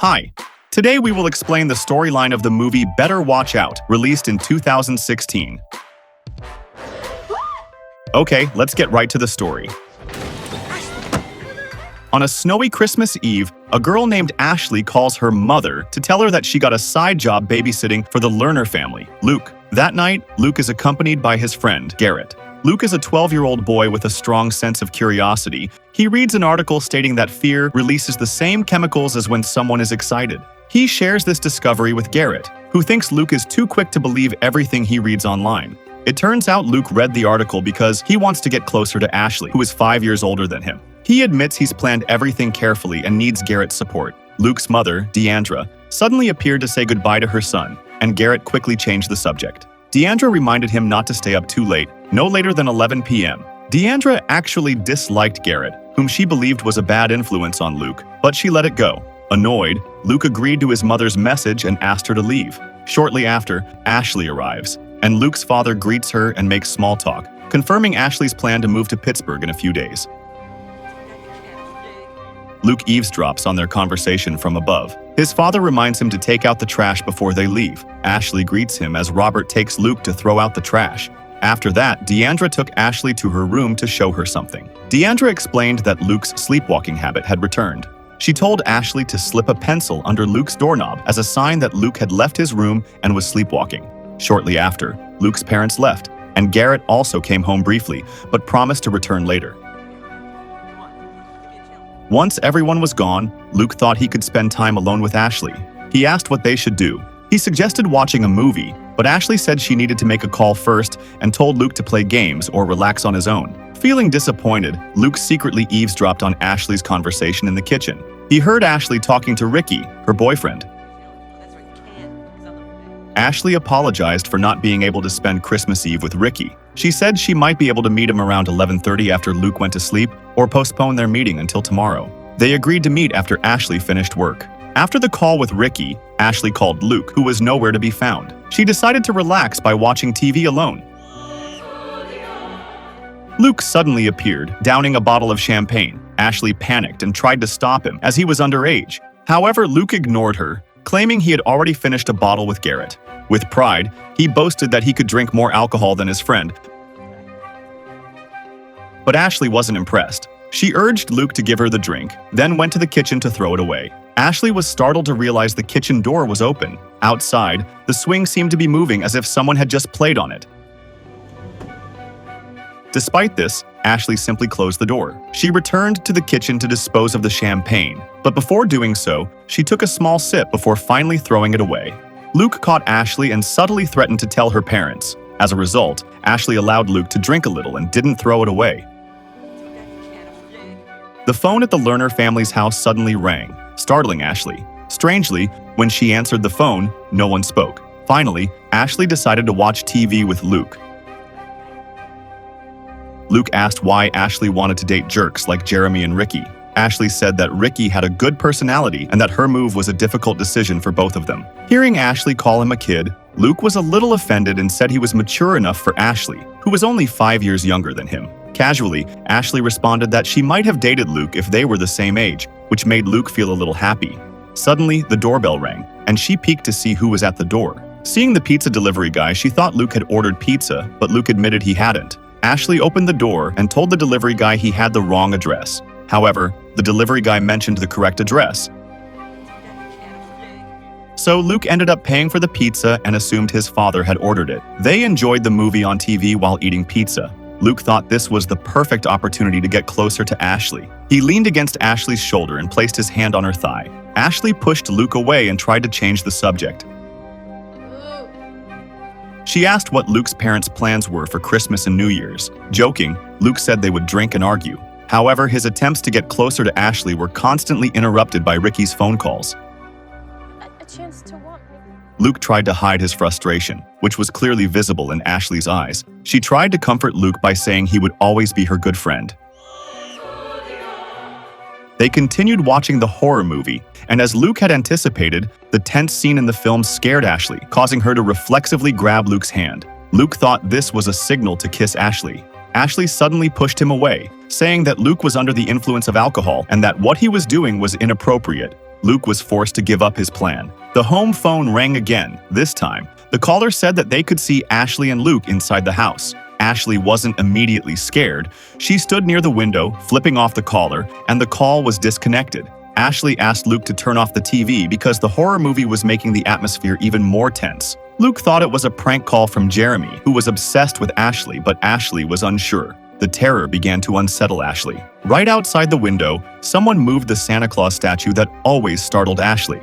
Hi. Today we will explain the storyline of the movie Better Watch Out, released in 2016. Okay, let's get right to the story. On a snowy Christmas Eve, a girl named Ashley calls her mother to tell her that she got a side job babysitting for the Lerner family, Luke. That night, Luke is accompanied by his friend, Garrett. Luke is a 12-year-old boy with a strong sense of curiosity. He reads an article stating that fear releases the same chemicals as when someone is excited. He shares this discovery with Garrett, who thinks Luke is too quick to believe everything he reads online. It turns out Luke read the article because he wants to get closer to Ashley, who is 5 years older than him. He admits he's planned everything carefully and needs Garrett's support. Luke's mother, Deandra, suddenly appeared to say goodbye to her son, and Garrett quickly changed the subject. Deandra reminded him not to stay up too late, no later than 11 p.m. Deandra actually disliked Garrett, whom she believed was a bad influence on Luke, but she let it go. Annoyed, Luke agreed to his mother's message and asked her to leave. Shortly after, Ashley arrives, and Luke's father greets her and makes small talk, confirming Ashley's plan to move to Pittsburgh in a few days. Luke eavesdrops on their conversation from above. His father reminds him to take out the trash before they leave. Ashley greets him as Robert takes Luke to throw out the trash. After that, Deandra took Ashley to her room to show her something. Deandra explained that Luke's sleepwalking habit had returned. She told Ashley to slip a pencil under Luke's doorknob as a sign that Luke had left his room and was sleepwalking. Shortly after, Luke's parents left, and Garrett also came home briefly, but promised to return later. Once everyone was gone, Luke thought he could spend time alone with Ashley. He asked what they should do. He suggested watching a movie, but Ashley said she needed to make a call first and told Luke to play games or relax on his own. Feeling disappointed, Luke secretly eavesdropped on Ashley's conversation in the kitchen. He heard Ashley talking to Ricky, her boyfriend. Ashley apologized for not being able to spend Christmas Eve with Ricky. She said she might be able to meet him around 11:30 after Luke went to sleep or postpone their meeting until tomorrow. They agreed to meet after Ashley finished work. After the call with Ricky, Ashley called Luke, who was nowhere to be found. She decided to relax by watching TV alone. Luke suddenly appeared, downing a bottle of champagne. Ashley panicked and tried to stop him, as he was underage. However, Luke ignored her, claiming he had already finished a bottle with Garrett. With pride, he boasted that he could drink more alcohol than his friend. But Ashley wasn't impressed. She urged Luke to give her the drink, then went to the kitchen to throw it away. Ashley was startled to realize the kitchen door was open. Outside, the swing seemed to be moving as if someone had just played on it. Despite this, Ashley simply closed the door. She returned to the kitchen to dispose of the champagne, but before doing so, she took a small sip before finally throwing it away. Luke caught Ashley and subtly threatened to tell her parents. As a result, Ashley allowed Luke to drink a little and didn't throw it away. The phone at the Lerner family's house suddenly rang, startling Ashley. Strangely, when she answered the phone, no one spoke. Finally, Ashley decided to watch TV with Luke. Luke asked why Ashley wanted to date jerks like Jeremy and Ricky. Ashley said that Ricky had a good personality and that her move was a difficult decision for both of them. Hearing Ashley call him a kid, Luke was a little offended and said he was mature enough for Ashley, who was only 5 years younger than him. Casually, Ashley responded that she might have dated Luke if they were the same age, which made Luke feel a little happy. Suddenly, the doorbell rang, and she peeked to see who was at the door. Seeing the pizza delivery guy, she thought Luke had ordered pizza, but Luke admitted he hadn't. Ashley opened the door and told the delivery guy he had the wrong address. However, the delivery guy mentioned the correct address. So Luke ended up paying for the pizza and assumed his father had ordered it. They enjoyed the movie on TV while eating pizza. Luke thought this was the perfect opportunity to get closer to Ashley. He leaned against Ashley's shoulder and placed his hand on her thigh. Ashley pushed Luke away and tried to change the subject. She asked what Luke's parents' plans were for Christmas and New Year's. Joking, Luke said they would drink and argue. However, his attempts to get closer to Ashley were constantly interrupted by Ricky's phone calls. A chance to want me. Luke tried to hide his frustration, which was clearly visible in Ashley's eyes. She tried to comfort Luke by saying he would always be her good friend. They continued watching the horror movie, and as Luke had anticipated, the tense scene in the film scared Ashley, causing her to reflexively grab Luke's hand. Luke thought this was a signal to kiss Ashley. Ashley suddenly pushed him away, saying that Luke was under the influence of alcohol and that what he was doing was inappropriate. Luke was forced to give up his plan. The home phone rang again. This time, the caller said that they could see Ashley and Luke inside the house. Ashley wasn't immediately scared. She stood near the window, flipping off the caller, and the call was disconnected. Ashley asked Luke to turn off the TV because the horror movie was making the atmosphere even more tense. Luke thought it was a prank call from Jeremy, who was obsessed with Ashley, but Ashley was unsure. The terror began to unsettle Ashley. Right outside the window, someone moved the Santa Claus statue that always startled Ashley.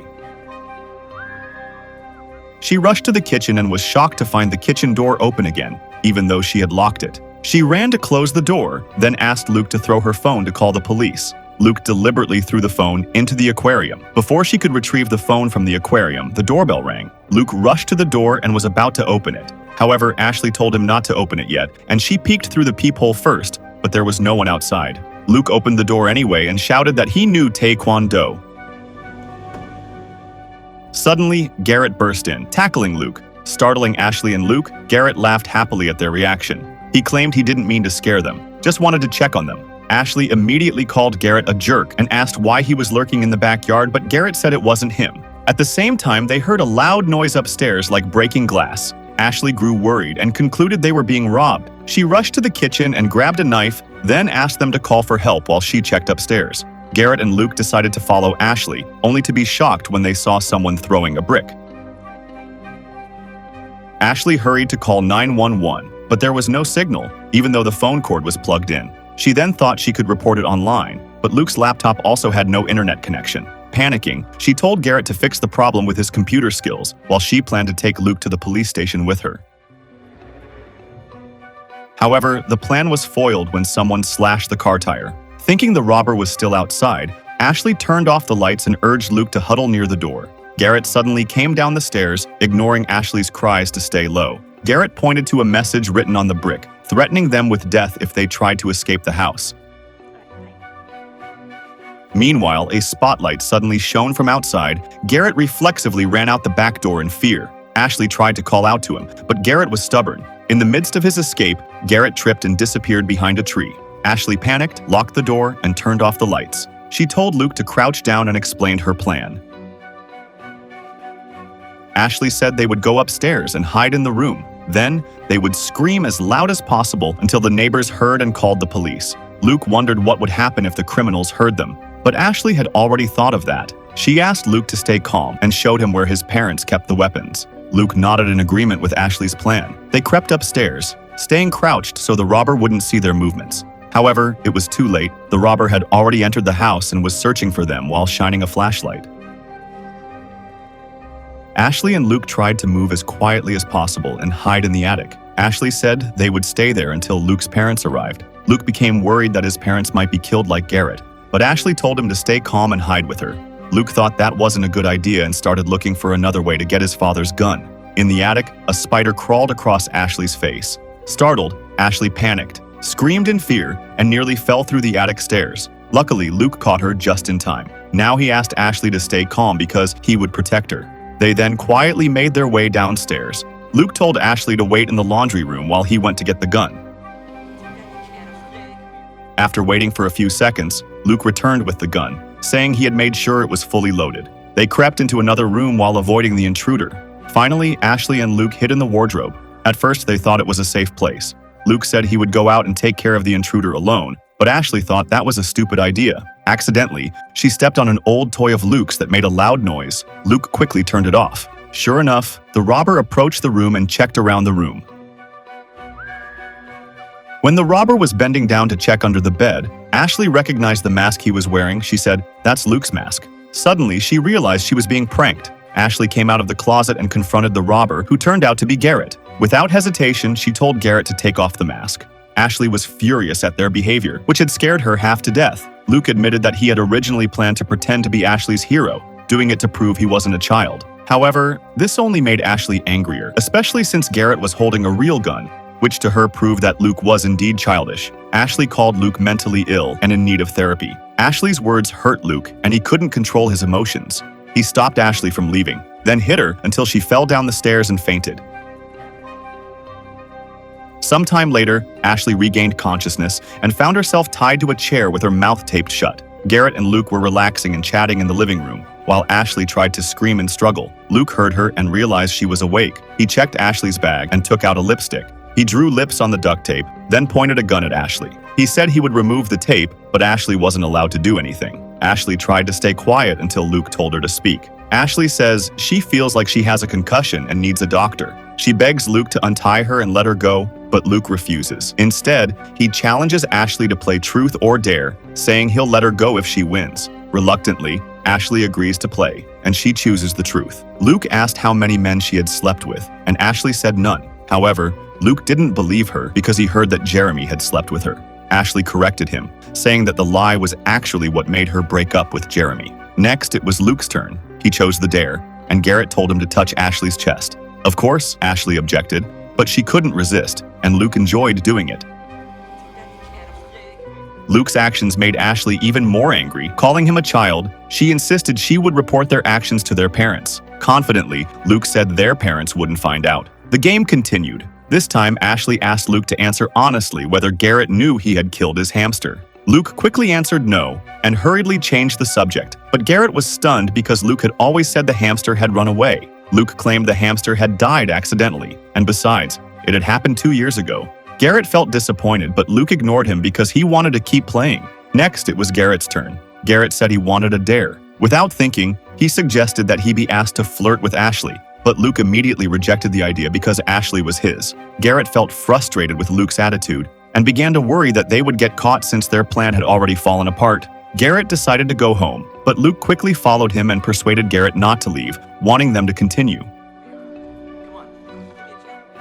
She rushed to the kitchen and was shocked to find the kitchen door open again, even though she had locked it. She ran to close the door, then asked Luke to throw her phone to call the police. Luke deliberately threw the phone into the aquarium. Before she could retrieve the phone from the aquarium, the doorbell rang. Luke rushed to the door and was about to open it. However, Ashley told him not to open it yet, and she peeked through the peephole first, but there was no one outside. Luke opened the door anyway and shouted that he knew Taekwondo. Suddenly, Garrett burst in, tackling Luke. Startling Ashley and Luke, Garrett laughed happily at their reaction. He claimed he didn't mean to scare them, just wanted to check on them. Ashley immediately called Garrett a jerk and asked why he was lurking in the backyard, but Garrett said it wasn't him. At the same time, they heard a loud noise upstairs like breaking glass. Ashley grew worried and concluded they were being robbed. She rushed to the kitchen and grabbed a knife, then asked them to call for help while she checked upstairs. Garrett and Luke decided to follow Ashley, only to be shocked when they saw someone throwing a brick. Ashley hurried to call 911, but there was no signal, even though the phone cord was plugged in. She then thought she could report it online, but Luke's laptop also had no internet connection. Panicking, she told Garrett to fix the problem with his computer skills, while she planned to take Luke to the police station with her. However, the plan was foiled when someone slashed the car tire. Thinking the robber was still outside, Ashley turned off the lights and urged Luke to huddle near the door. Garrett suddenly came down the stairs, ignoring Ashley's cries to stay low. Garrett pointed to a message written on the brick, threatening them with death if they tried to escape the house. Meanwhile, a spotlight suddenly shone from outside. Garrett reflexively ran out the back door in fear. Ashley tried to call out to him, but Garrett was stubborn. In the midst of his escape, Garrett tripped and disappeared behind a tree. Ashley panicked, locked the door, and turned off the lights. She told Luke to crouch down and explained her plan. Ashley said they would go upstairs and hide in the room. Then, they would scream as loud as possible until the neighbors heard and called the police. Luke wondered what would happen if the criminals heard them, but Ashley had already thought of that. She asked Luke to stay calm and showed him where his parents kept the weapons. Luke nodded in agreement with Ashley's plan. They crept upstairs, staying crouched so the robber wouldn't see their movements. However, it was too late. The robber had already entered the house and was searching for them while shining a flashlight. Ashley and Luke tried to move as quietly as possible and hide in the attic. Ashley said they would stay there until Luke's parents arrived. Luke became worried that his parents might be killed like Garrett, but Ashley told him to stay calm and hide with her. Luke thought that wasn't a good idea and started looking for another way to get his father's gun. In the attic, a spider crawled across Ashley's face. Startled, Ashley panicked, screamed in fear, and nearly fell through the attic stairs. Luckily, Luke caught her just in time. Now he asked Ashley to stay calm because he would protect her. They then quietly made their way downstairs. Luke told Ashley to wait in the laundry room while he went to get the gun. After waiting for a few seconds, Luke returned with the gun, saying he had made sure it was fully loaded. They crept into another room while avoiding the intruder. Finally, Ashley and Luke hid in the wardrobe. At first, they thought it was a safe place. Luke said he would go out and take care of the intruder alone, but Ashley thought that was a stupid idea. Accidentally, she stepped on an old toy of Luke's that made a loud noise. Luke quickly turned it off. Sure enough, the robber approached the room and checked around the room. When the robber was bending down to check under the bed, Ashley recognized the mask he was wearing. She said, "That's Luke's mask." Suddenly, she realized she was being pranked. Ashley came out of the closet and confronted the robber, who turned out to be Garrett. Without hesitation, she told Garrett to take off the mask. Ashley was furious at their behavior, which had scared her half to death. Luke admitted that he had originally planned to pretend to be Ashley's hero, doing it to prove he wasn't a child. However, this only made Ashley angrier, especially since Garrett was holding a real gun, which to her proved that Luke was indeed childish. Ashley called Luke mentally ill and in need of therapy. Ashley's words hurt Luke, and he couldn't control his emotions. He stopped Ashley from leaving, then hit her until she fell down the stairs and fainted. Sometime later, Ashley regained consciousness and found herself tied to a chair with her mouth taped shut. Garrett and Luke were relaxing and chatting in the living room, while Ashley tried to scream and struggle. Luke heard her and realized she was awake. He checked Ashley's bag and took out a lipstick. He drew lips on the duct tape, then pointed a gun at Ashley. He said he would remove the tape, but Ashley wasn't allowed to do anything. Ashley tried to stay quiet until Luke told her to speak. Ashley says she feels like she has a concussion and needs a doctor. She begs Luke to untie her and let her go, but Luke refuses. Instead, he challenges Ashley to play truth or dare, saying he'll let her go if she wins. Reluctantly, Ashley agrees to play, and she chooses the truth. Luke asked how many men she had slept with, and Ashley said none. However, Luke didn't believe her because he heard that Jeremy had slept with her. Ashley corrected him, saying that the lie was actually what made her break up with Jeremy. Next, it was Luke's turn. He chose the dare, and Garrett told him to touch Ashley's chest. Of course, Ashley objected, but she couldn't resist, and Luke enjoyed doing it. Luke's actions made Ashley even more angry. Calling him a child, she insisted she would report their actions to their parents. Confidently, Luke said their parents wouldn't find out. The game continued. This time, Ashley asked Luke to answer honestly whether Garrett knew he had killed his hamster. Luke quickly answered no and hurriedly changed the subject, but Garrett was stunned because Luke had always said the hamster had run away. Luke claimed the hamster had died accidentally, and besides, it had happened 2 years ago. Garrett felt disappointed, but Luke ignored him because he wanted to keep playing. Next, it was Garrett's turn. Garrett said he wanted a dare. Without thinking, he suggested that he be asked to flirt with Ashley, but Luke immediately rejected the idea because Ashley was his. Garrett felt frustrated with Luke's attitude and began to worry that they would get caught since their plan had already fallen apart. Garrett decided to go home, but Luke quickly followed him and persuaded Garrett not to leave, wanting them to continue.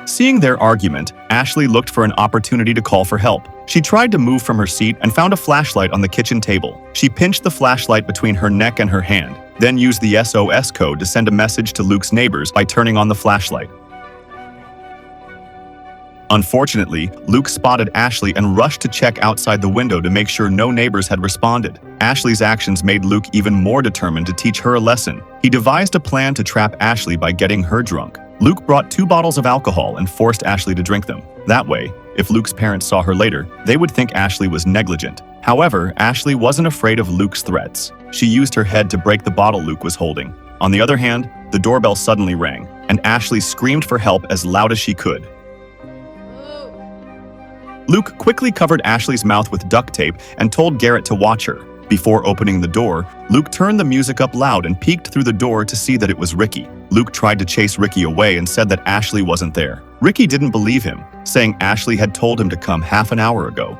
Seeing their argument, Ashley looked for an opportunity to call for help. She tried to move from her seat and found a flashlight on the kitchen table. She pinched the flashlight between her neck and her hand, then used the SOS code to send a message to Luke's neighbors by turning on the flashlight. Unfortunately, Luke spotted Ashley and rushed to check outside the window to make sure no neighbors had responded. Ashley's actions made Luke even more determined to teach her a lesson. He devised a plan to trap Ashley by getting her drunk. Luke brought 2 bottles of alcohol and forced Ashley to drink them. That way, if Luke's parents saw her later, they would think Ashley was negligent. However, Ashley wasn't afraid of Luke's threats. She used her head to break the bottle Luke was holding. On the other hand, the doorbell suddenly rang, and Ashley screamed for help as loud as she could. Luke quickly covered Ashley's mouth with duct tape and told Garrett to watch her. Before opening the door, Luke turned the music up loud and peeked through the door to see that it was Ricky. Luke tried to chase Ricky away and said that Ashley wasn't there. Ricky didn't believe him, saying Ashley had told him to come half an hour ago.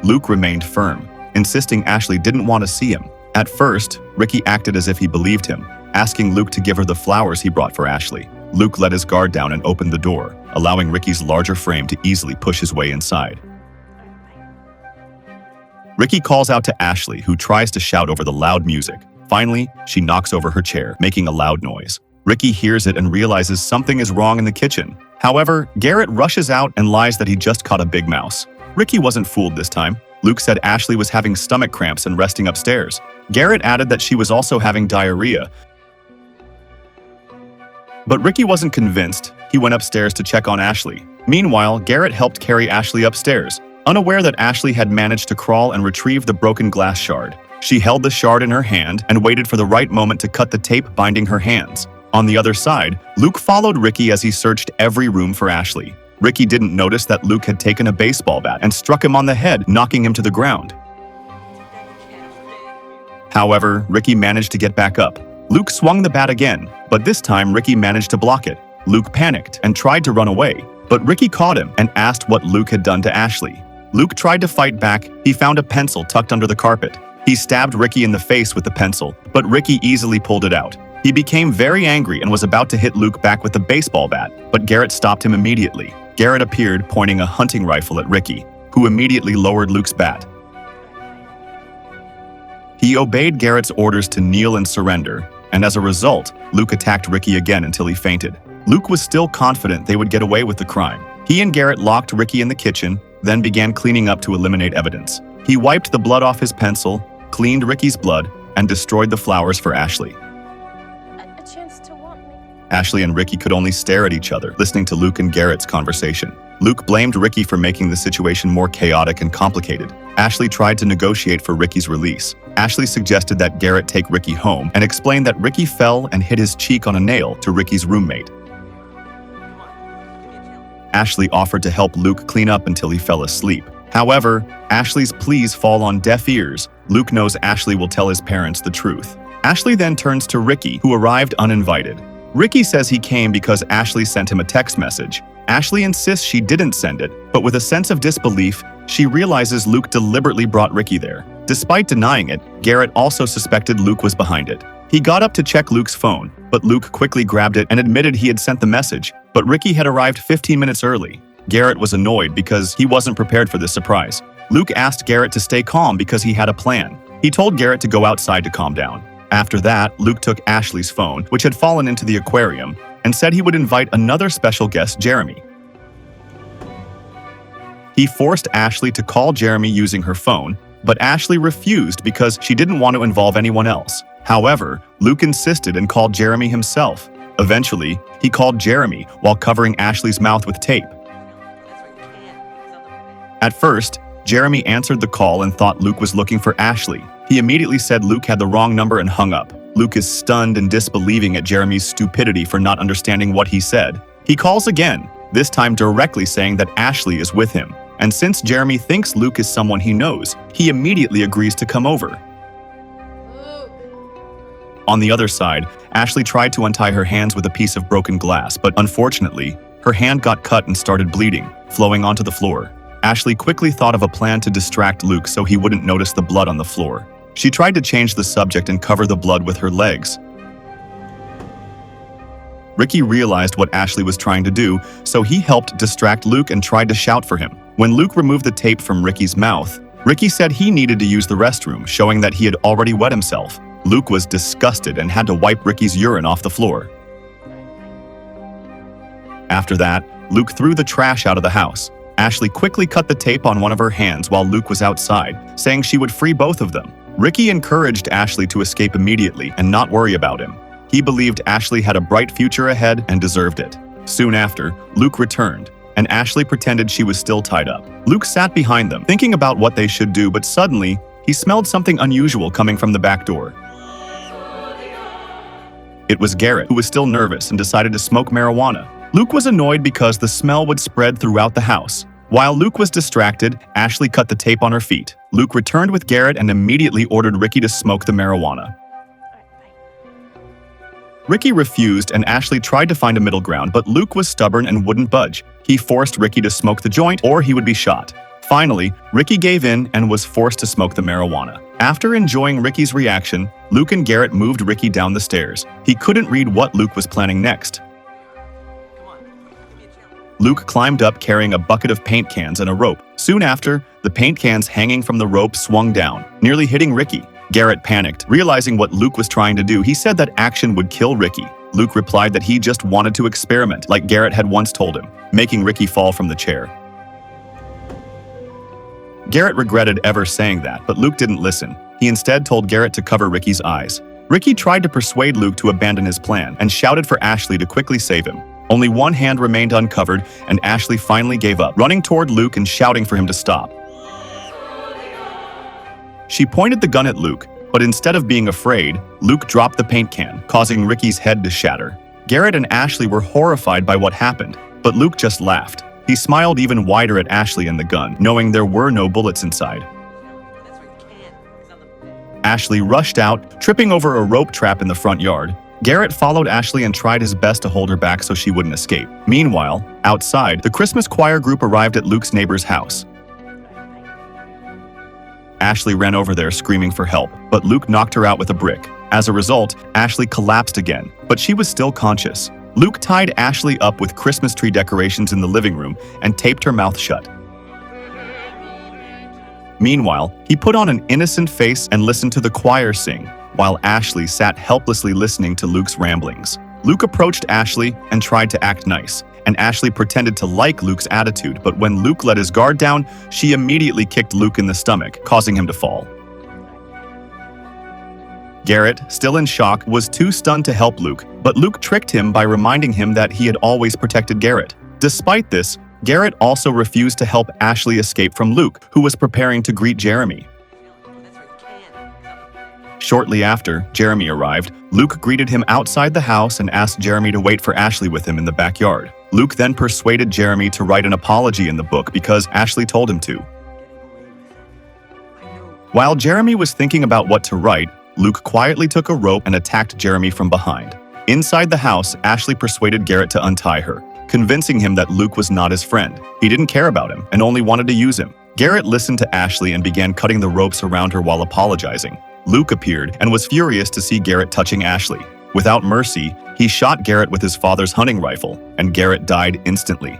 Luke remained firm, insisting Ashley didn't want to see him. At first, Ricky acted as if he believed him, asking Luke to give her the flowers he brought for Ashley. Luke let his guard down and opened the door, allowing Ricky's larger frame to easily push his way inside. Ricky calls out to Ashley, who tries to shout over the loud music. Finally, she knocks over her chair, making a loud noise. Ricky hears it and realizes something is wrong in the kitchen. However, Garrett rushes out and lies that he just caught a big mouse. Ricky wasn't fooled this time. Luke said Ashley was having stomach cramps and resting upstairs. Garrett added that she was also having diarrhea. But Ricky wasn't convinced. He went upstairs to check on Ashley. Meanwhile, Garrett helped carry Ashley upstairs, unaware that Ashley had managed to crawl and retrieve the broken glass shard. She held the shard in her hand and waited for the right moment to cut the tape binding her hands. On the other side, Luke followed Ricky as he searched every room for Ashley. Ricky didn't notice that Luke had taken a baseball bat and struck him on the head, knocking him to the ground. However, Ricky managed to get back up. Luke swung the bat again, but this time Ricky managed to block it. Luke panicked and tried to run away, but Ricky caught him and asked what Luke had done to Ashley. Luke tried to fight back. He found a pencil tucked under the carpet. He stabbed Ricky in the face with the pencil, but Ricky easily pulled it out. He became very angry and was about to hit Luke back with the baseball bat, but Garrett stopped him immediately. Garrett appeared, pointing a hunting rifle at Ricky, who immediately lowered Luke's bat. He obeyed Garrett's orders to kneel and surrender, and as a result, Luke attacked Ricky again until he fainted. Luke was still confident they would get away with the crime. He and Garrett locked Ricky in the kitchen, then began cleaning up to eliminate evidence. He wiped the blood off his pencil, cleaned Ricky's blood, and destroyed the flowers for Ashley. A chance to want me. Ashley and Ricky could only stare at each other, listening to Luke and Garrett's conversation. Luke blamed Ricky for making the situation more chaotic and complicated. Ashley tried to negotiate for Ricky's release. Ashley suggested that Garrett take Ricky home and explained that Ricky fell and hit his cheek on a nail to Ricky's roommate. Ashley offered to help Luke clean up until he fell asleep. However, Ashley's pleas fall on deaf ears. Luke knows Ashley will tell his parents the truth. Ashley then turns to Ricky, who arrived uninvited. Ricky says he came because Ashley sent him a text message. Ashley insists she didn't send it, but with a sense of disbelief, she realizes Luke deliberately brought Ricky there. Despite denying it, Garrett also suspected Luke was behind it. He got up to check Luke's phone, but Luke quickly grabbed it and admitted he had sent the message, but Ricky had arrived 15 minutes early. Garrett was annoyed because he wasn't prepared for this surprise. Luke asked Garrett to stay calm because he had a plan. He told Garrett to go outside to calm down. After that, Luke took Ashley's phone, which had fallen into the aquarium, and said he would invite another special guest, Jeremy. He forced Ashley to call Jeremy using her phone, but Ashley refused because she didn't want to involve anyone else. However, Luke insisted and called Jeremy himself. Eventually, he called Jeremy while covering Ashley's mouth with tape. At first, Jeremy answered the call and thought Luke was looking for Ashley. He immediately said Luke had the wrong number and hung up. Luke is stunned and disbelieving at Jeremy's stupidity for not understanding what he said. He calls again, this time directly saying that Ashley is with him. And since Jeremy thinks Luke is someone he knows, he immediately agrees to come over. On the other side, Ashley tried to untie her hands with a piece of broken glass, but unfortunately, her hand got cut and started bleeding, flowing onto the floor. Ashley quickly thought of a plan to distract Luke so he wouldn't notice the blood on the floor. She tried to change the subject and cover the blood with her legs. Ricky realized what Ashley was trying to do, so he helped distract Luke and tried to shout for him. When Luke removed the tape from Ricky's mouth, Ricky said he needed to use the restroom, showing that he had already wet himself. Luke was disgusted and had to wipe Ricky's urine off the floor. After that, Luke threw the trash out of the house. Ashley quickly cut the tape on one of her hands while Luke was outside, saying she would free both of them. Ricky encouraged Ashley to escape immediately and not worry about him. He believed Ashley had a bright future ahead and deserved it. Soon after, Luke returned, and Ashley pretended she was still tied up. Luke sat behind them, thinking about what they should do, but suddenly, he smelled something unusual coming from the back door. It was Garrett, who was still nervous and decided to smoke marijuana. Luke was annoyed because the smell would spread throughout the house. While Luke was distracted, Ashley cut the tape on her feet. Luke returned with Garrett and immediately ordered Ricky to smoke the marijuana. Ricky refused and Ashley tried to find a middle ground, but Luke was stubborn and wouldn't budge. He forced Ricky to smoke the joint or he would be shot. Finally, Ricky gave in and was forced to smoke the marijuana. After enjoying Ricky's reaction, Luke and Garrett moved Ricky down the stairs. He couldn't read what Luke was planning next. Luke climbed up carrying a bucket of paint cans and a rope. Soon after, the paint cans hanging from the rope swung down, nearly hitting Ricky. Garrett panicked. Realizing what Luke was trying to do, he said that action would kill Ricky. Luke replied that he just wanted to experiment, like Garrett had once told him, making Ricky fall from the chair. Garrett regretted ever saying that, but Luke didn't listen. He instead told Garrett to cover Ricky's eyes. Ricky tried to persuade Luke to abandon his plan and shouted for Ashley to quickly save him. Only one hand remained uncovered, and Ashley finally gave up, running toward Luke and shouting for him to stop. She pointed the gun at Luke, but instead of being afraid, Luke dropped the paint can, causing Ricky's head to shatter. Garrett and Ashley were horrified by what happened, but Luke just laughed. He smiled even wider at Ashley and the gun, knowing there were no bullets inside. Ashley rushed out, tripping over a rope trap in the front yard. Garrett followed Ashley and tried his best to hold her back so she wouldn't escape. Meanwhile, outside, the Christmas choir group arrived at Luke's neighbor's house. Ashley ran over there screaming for help, but Luke knocked her out with a brick. As a result, Ashley collapsed again, but she was still conscious. Luke tied Ashley up with Christmas tree decorations in the living room and taped her mouth shut. Meanwhile, he put on an innocent face and listened to the choir sing, while Ashley sat helplessly listening to Luke's ramblings. Luke approached Ashley and tried to act nice, and Ashley pretended to like Luke's attitude, but when Luke let his guard down, she immediately kicked Luke in the stomach, causing him to fall. Garrett, still in shock, was too stunned to help Luke, but Luke tricked him by reminding him that he had always protected Garrett. Despite this, Garrett also refused to help Ashley escape from Luke, who was preparing to greet Jeremy. Shortly after Jeremy arrived, Luke greeted him outside the house and asked Jeremy to wait for Ashley with him in the backyard. Luke then persuaded Jeremy to write an apology in the book because Ashley told him to. While Jeremy was thinking about what to write, Luke quietly took a rope and attacked Jeremy from behind. Inside the house, Ashley persuaded Garrett to untie her, convincing him that Luke was not his friend. He didn't care about him and only wanted to use him. Garrett listened to Ashley and began cutting the ropes around her while apologizing. Luke appeared and was furious to see Garrett touching Ashley. Without mercy, he shot Garrett with his father's hunting rifle, and Garrett died instantly.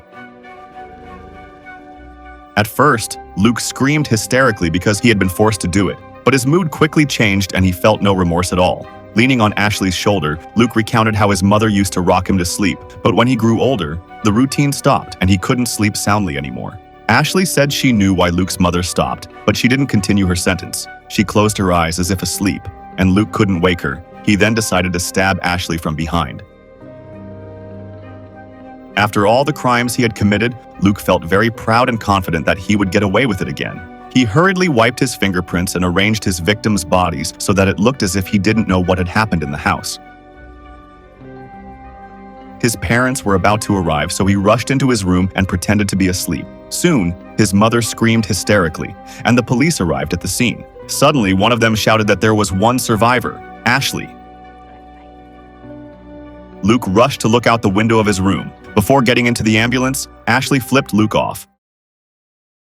At first, Luke screamed hysterically because he had been forced to do it, but his mood quickly changed and he felt no remorse at all. Leaning on Ashley's shoulder, Luke recounted how his mother used to rock him to sleep, but when he grew older, the routine stopped and he couldn't sleep soundly anymore. Ashley said she knew why Luke's mother stopped, but she didn't continue her sentence. She closed her eyes as if asleep, and Luke couldn't wake her. He then decided to stab Ashley from behind. After all the crimes he had committed, Luke felt very proud and confident that he would get away with it again. He hurriedly wiped his fingerprints and arranged his victims' bodies so that it looked as if he didn't know what had happened in the house. His parents were about to arrive, so he rushed into his room and pretended to be asleep. Soon, his mother screamed hysterically, and the police arrived at the scene. Suddenly, one of them shouted that there was one survivor, Ashley. Luke rushed to look out the window of his room. Before getting into the ambulance, Ashley flipped Luke off.